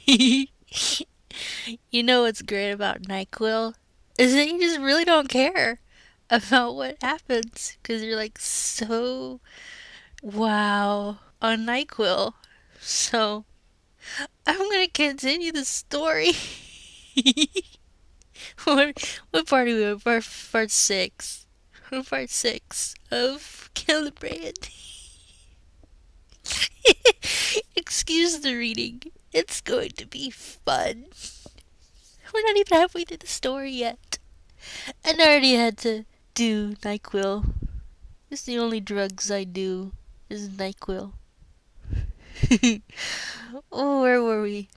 You know what's great about NyQuil? Is that you just really don't care about what happens. Because you're like so wow on NyQuil. So I'm going to continue the story. what part are we on? Part 6. Part 6 of Celebrian. Excuse the reading. It's going to be fun. We're not even halfway through the story yet. And I already had to do NyQuil. It's the only drugs I do is NyQuil. Oh, where were we?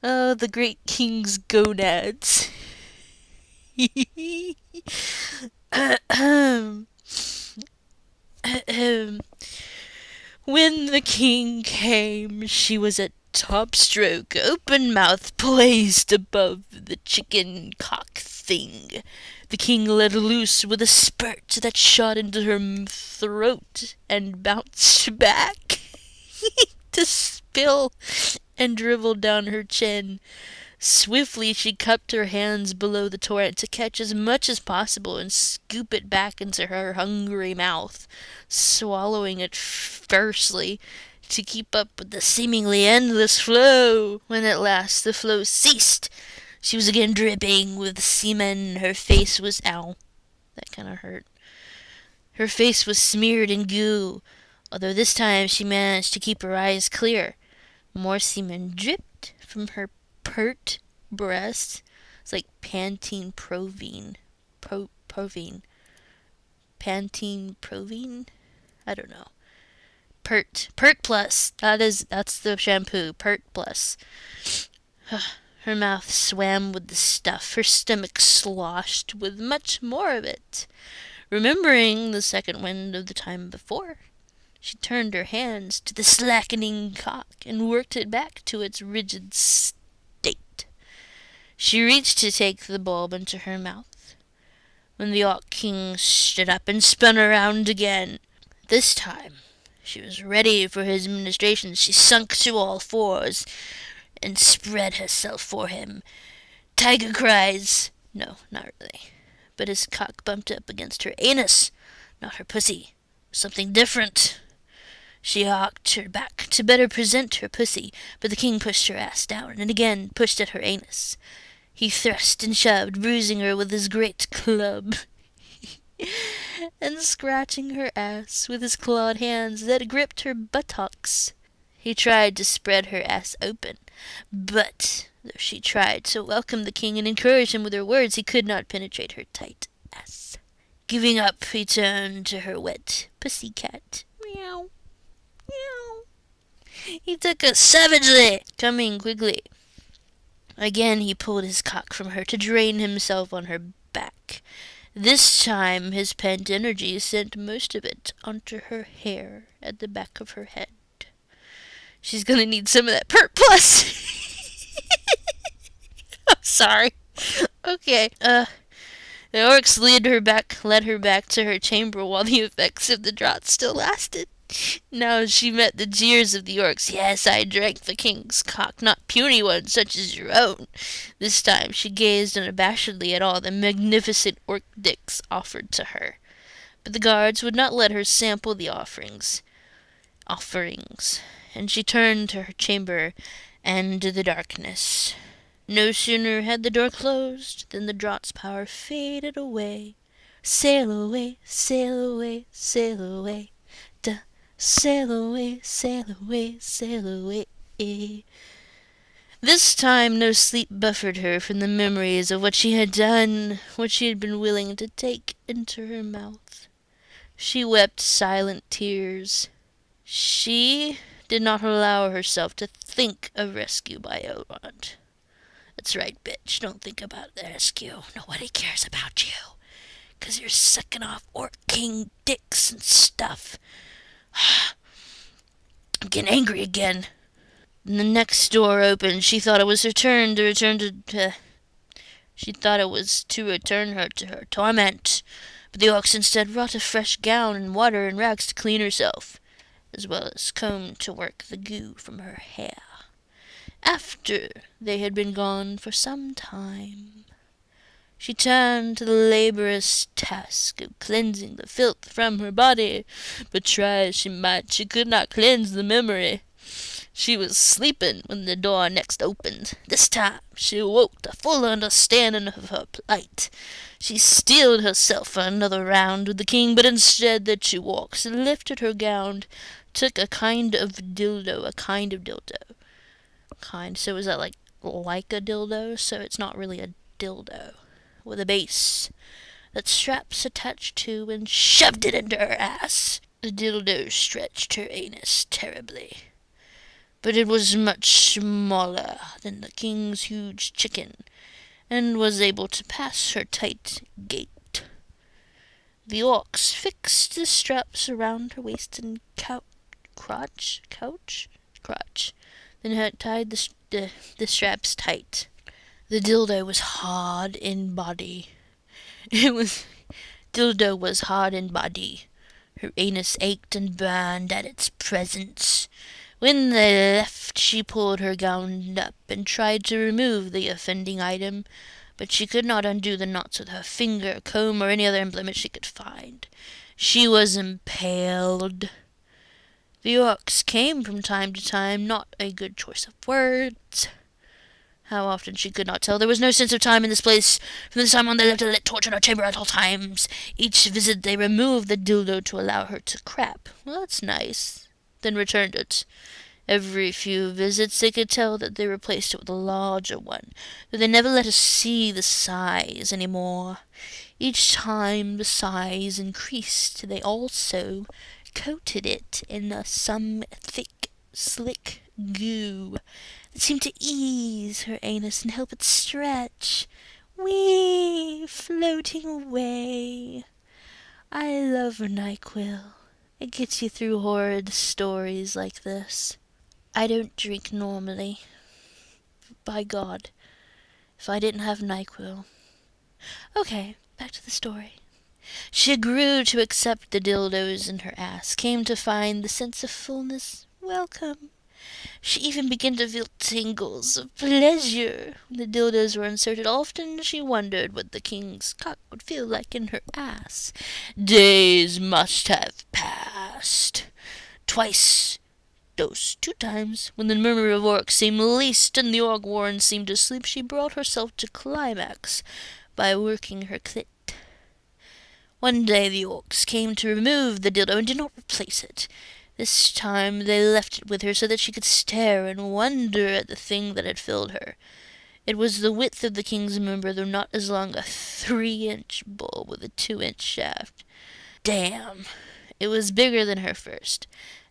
Oh, the great king's gonads. Ahem. Ahem. When the king came, she was at top stroke, open mouth poised above the chicken cock thing. The king let loose with a spurt that shot into her throat and bounced back to spill and dribble down her chin. Swiftly she cupped her hands below the torrent to catch as much as possible and scoop it back into her hungry mouth, swallowing it fiercely to keep up with the seemingly endless flow. When at last the flow ceased, she was again dripping with semen. Her face was ow. That kind of hurt. Her face was smeared in goo, although this time she managed to keep her eyes clear. More semen dripped from her pert breast. It's like Pantene Provine. Provine. Pantene Provine? I don't know. Pert Plus. That's the shampoo. Pert Plus. Her mouth swam with the stuff. Her stomach sloshed with much more of it. Remembering the second wind of the time before, she turned her hands to the slackening cock and worked it back to its rigid state. She reached to take the bulb into her mouth, when the Orc King stood up and spun around again. This time, she was ready for his ministrations. She sunk to all fours and spread herself for him. Tiger cries. No, not really. But his cock bumped up against her anus, not her pussy. Something different. She arched her back to better present her pussy, but the king pushed her ass down and again pushed at her anus. He thrust and shoved, bruising her with his great club and scratching her ass with his clawed hands that gripped her buttocks. He tried to spread her ass open, but though she tried to welcome the king and encourage him with her words, he could not penetrate her tight ass. Giving up, he turned to her wet pussy cat. Meow. Meow. He took her savagely, coming quickly. Again he pulled his cock from her to drain himself on her back. This time his pent energy sent most of it onto her hair at the back of her head. She's gonna need some of that Pert Plus. I'm sorry. Okay, the orcs led her back to her chamber while the effects of the draught still lasted. Now she met the jeers of the orcs. Yes, I drank the king's cock, not puny ones such as your own. This time she gazed unabashedly at all the magnificent orc dicks offered to her. But the guards would not let her sample the offerings, and she turned to her chamber and to the darkness. No sooner had the door closed than the draught's power faded away. Sail away, sail away, sail away. Sail away, sail away, sail away. This time no sleep buffered her from the memories of what she had done, what she had been willing to take into her mouth. She wept silent tears. She did not allow herself to think of rescue by Elrond. That's right, bitch. Don't think about the rescue. Nobody cares about you. 'Cause you're sucking off Orc King dicks and stuff. I'm getting angry again. When the next door opened, she thought it was her turn to return to... She thought it was to return her to her torment. But the orcs instead brought a fresh gown and water and rags to clean herself, as well as comb to work the goo from her hair. After they had been gone for some time, she turned to the laborious task of cleansing the filth from her body, but try as she might, she could not cleanse the memory. She was sleeping when the door next opened. This time she awoke to full understanding of her plight. She steeled herself for another round with the king, but instead that she walked and lifted her gown, took a kind of dildo, so is that like a dildo? So it's not really a dildo, with a base that straps attached to, and shoved it into her ass. The dildo stretched her anus terribly, but it was much smaller than the king's huge chicken, and was able to pass her tight gate. The orcs fixed the straps around her waist and crotch, then tied the straps tight. The dildo was hard in body. Dildo was hard in body. Her anus ached and burned at its presence. When they left, she pulled her gown up and tried to remove the offending item, but she could not undo the knots with her finger, comb, or any other implement she could find. She was impaled. The orcs came from time to time, not a good choice of words. How often she could not tell. There was no sense of time in this place. From the time on they left a lit torch in her chamber at all times. Each visit they removed the dildo to allow her to crap. Well, that's nice. Then returned it. Every few visits they could tell that they replaced it with a larger one, but they never let us see the size any more. Each time the size increased, they also coated it in some thick, slick goo that seemed to ease her anus and help it stretch. Wee, floating away. I love NyQuil. It gets you through horrid stories like this. I don't drink normally. By God, if I didn't have NyQuil. Okay, back to the story. She grew to accept the dildos in her ass, came to find the sense of fullness welcome. She even began to feel tingles of pleasure when the dildos were inserted. Often she wondered what the king's cock would feel like in her ass. Days must have passed. Two times, when the murmur of orcs seemed least and the orc warren seemed to sleep, she brought herself to climax by working her clit. One day the orcs came to remove the dildo and did not replace it. This time they left it with her so that she could stare and wonder at the thing that had filled her. It was the width of the king's member, though not as long, a 3-inch bowl with a 2-inch shaft. Damn! It was bigger than her first.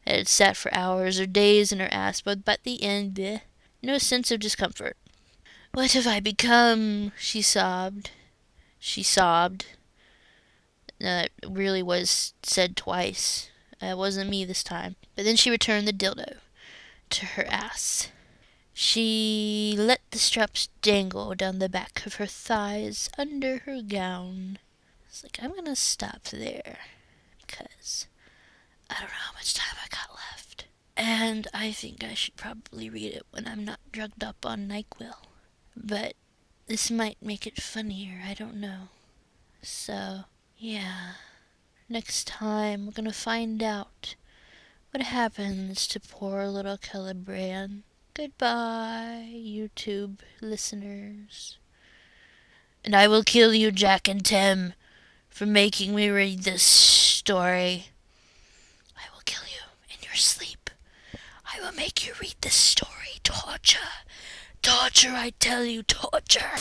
It had sat for hours or days in her ass, but by the end, no sense of discomfort. What have I become? She sobbed. It really was said twice. It wasn't me this time. But then she returned the dildo to her ass. She let the straps dangle down the back of her thighs under her gown. It's like, I'm gonna stop there, because I don't know how much time I got left. And I think I should probably read it when I'm not drugged up on NyQuil. But this might make it funnier, I don't know. So, yeah. Next time, we're gonna find out what happens to poor little Celebrian. Goodbye, YouTube listeners. And I will kill you, Jack and Tim, for making me read this story. I will kill you in your sleep. I will make you read this story. Torture. Torture, I tell you, torture.